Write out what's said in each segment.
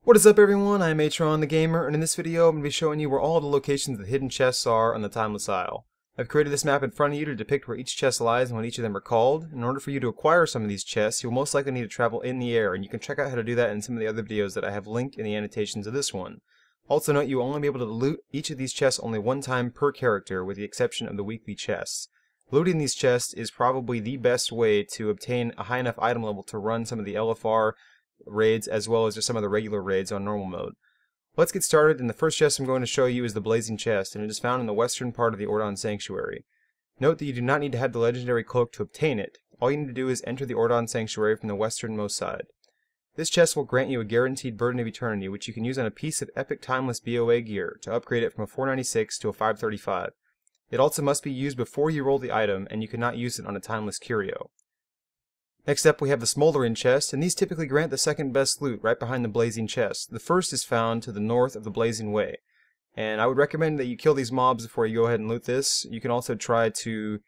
What is up everyone, I'm ATRon The Gamer, and in this video I'm going to be showing you where all the locations of the hidden chests are on the Timeless Isle. I've created this map in front of you to depict where each chest lies and what each of them are called. In order for you to acquire some of these chests, you'll most likely need to travel in the air, and you can check out how to do that in some of the other videos that I have linked in the annotations of this one. Also note you will only be able to loot each of these chests only one time per character, with the exception of the weekly chests. Looting these chests is probably the best way to obtain a high enough item level to run some of the LFR raids as well as just some of the regular raids on normal mode. Let's get started, and the first chest I'm going to show you is the Blazing Chest, and it is found in the western part of the Ordon Sanctuary. Note that you do not need to have the legendary cloak to obtain it. All you need to do is enter the Ordon Sanctuary from the westernmost side. This chest will grant you a guaranteed Burden of Eternity, which you can use on a piece of epic timeless BOA gear to upgrade it from a 496 to a 535. It also must be used before you roll the item, and you cannot use it on a timeless curio. Next up we have the Smoldering Chest, and these typically grant the second best loot right behind the Blazing Chest. The first is found to the north of the Blazing Way, and I would recommend that you kill these mobs before you go ahead and loot this. You can also try to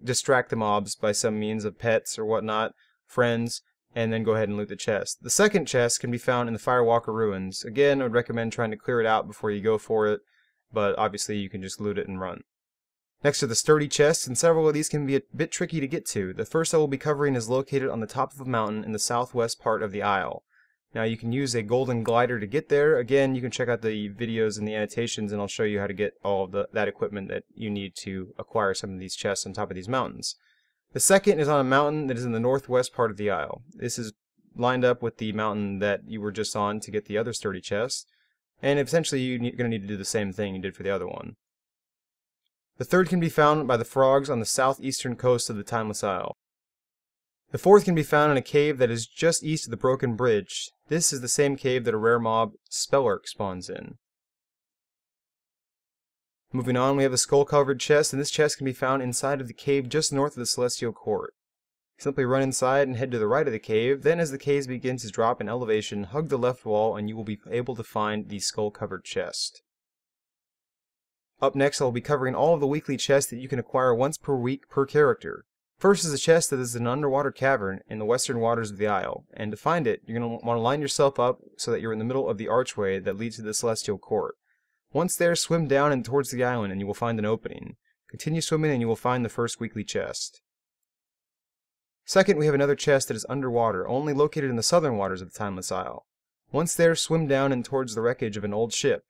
distract the mobs by some means of pets or whatnot, friends, and then go ahead and loot the chest. The second chest can be found in the Firewalker Ruins. Again, I would recommend trying to clear it out before you go for it, but obviously you can just loot it and run. Next are the sturdy chests, and several of these can be a bit tricky to get to. The first I will be covering is located on the top of a mountain in the southwest part of the isle. Now you can use a golden glider to get there. Again, you can check out the videos and the annotations, and I'll show you how to get all of that equipment that you need to acquire some of these chests on top of these mountains. The second is on a mountain that is in the northwest part of the isle. This is lined up with the mountain that you were just on to get the other sturdy chest, and essentially you're going to need to do the same thing you did for the other one. The third can be found by the frogs on the southeastern coast of the Timeless Isle. The fourth can be found in a cave that is just east of the Broken Bridge. This is the same cave that a rare mob, Spellark, spawns in. Moving on, we have the skull-covered chest, and this chest can be found inside of the cave just north of the Celestial Court. Simply run inside and head to the right of the cave, then as the cave begins to drop in elevation, hug the left wall and you will be able to find the skull-covered chest. Up next, I will be covering all of the weekly chests that you can acquire once per week per character. First is a chest that is an underwater cavern in the western waters of the isle, and to find it, you're going to want to line yourself up so that you're in the middle of the archway that leads to the Celestial Court. Once there, swim down and towards the island and you will find an opening. Continue swimming and you will find the first weekly chest. Second, we have another chest that is underwater, only located in the southern waters of the Timeless Isle. Once there, swim down and towards the wreckage of an old ship.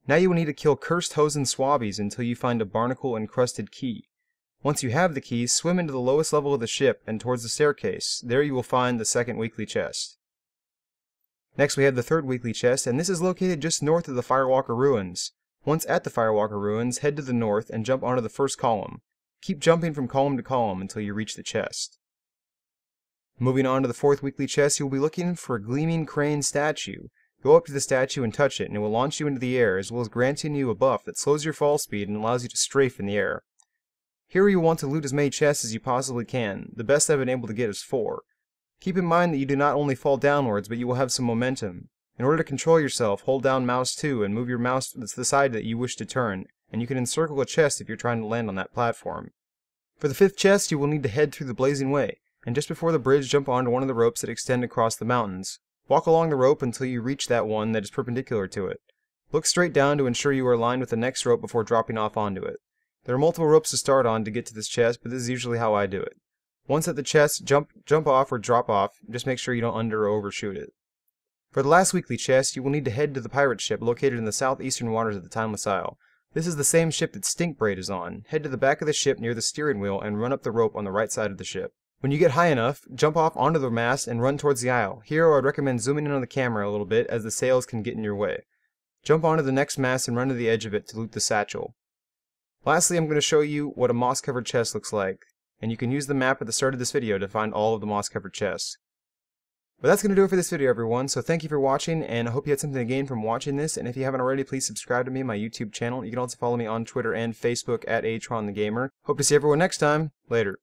Now you will need to kill cursed Hosen Swabbies until you find a barnacle-encrusted key. Once you have the key, swim into the lowest level of the ship and towards the staircase. There you will find the second weekly chest. Next we have the third weekly chest, and this is located just north of the Firewalker Ruins. Once at the Firewalker Ruins, head to the north and jump onto the first column. Keep jumping from column to column until you reach the chest. Moving on to the fourth weekly chest, you will be looking for a Gleaming crane statue. Go up to the statue and touch it, and it will launch you into the air, as well as granting you a buff that slows your fall speed and allows you to strafe in the air. Here you will want to loot as many chests as you possibly can. The best I've been able to get is 4. Keep in mind that you do not only fall downwards, but you will have some momentum. In order to control yourself, hold down mouse 2 and move your mouse to the side that you wish to turn, and you can encircle a chest if you're trying to land on that platform. For the fifth chest, you will need to head through the Blazing Way, and just before the bridge, jump onto one of the ropes that extend across the mountains. Walk along the rope until you reach that one that is perpendicular to it. Look straight down to ensure you are aligned with the next rope before dropping off onto it. There are multiple ropes to start on to get to this chest, but this is usually how I do it. Once at the chest, jump off or drop off, just make sure you don't under or overshoot it. For the last weekly chest, you will need to head to the pirate ship located in the southeastern waters of the Timeless Isle. This is the same ship that Stinkbraid is on. Head to the back of the ship near the steering wheel and run up the rope on the right side of the ship. When you get high enough, jump off onto the mast and run towards the isle. Here I would recommend zooming in on the camera a little bit as the sails can get in your way. Jump onto the next mast and run to the edge of it to loot the satchel. Lastly, I'm going to show you what a moss-covered chest looks like, and you can use the map at the start of this video to find all of the moss-covered chests. But that's going to do it for this video, everyone, so thank you for watching, and I hope you had something to gain from watching this, and if you haven't already, please subscribe to me on my YouTube channel. You can also follow me on Twitter and Facebook at ATRon The Gamer. Hope to see everyone next time. Later.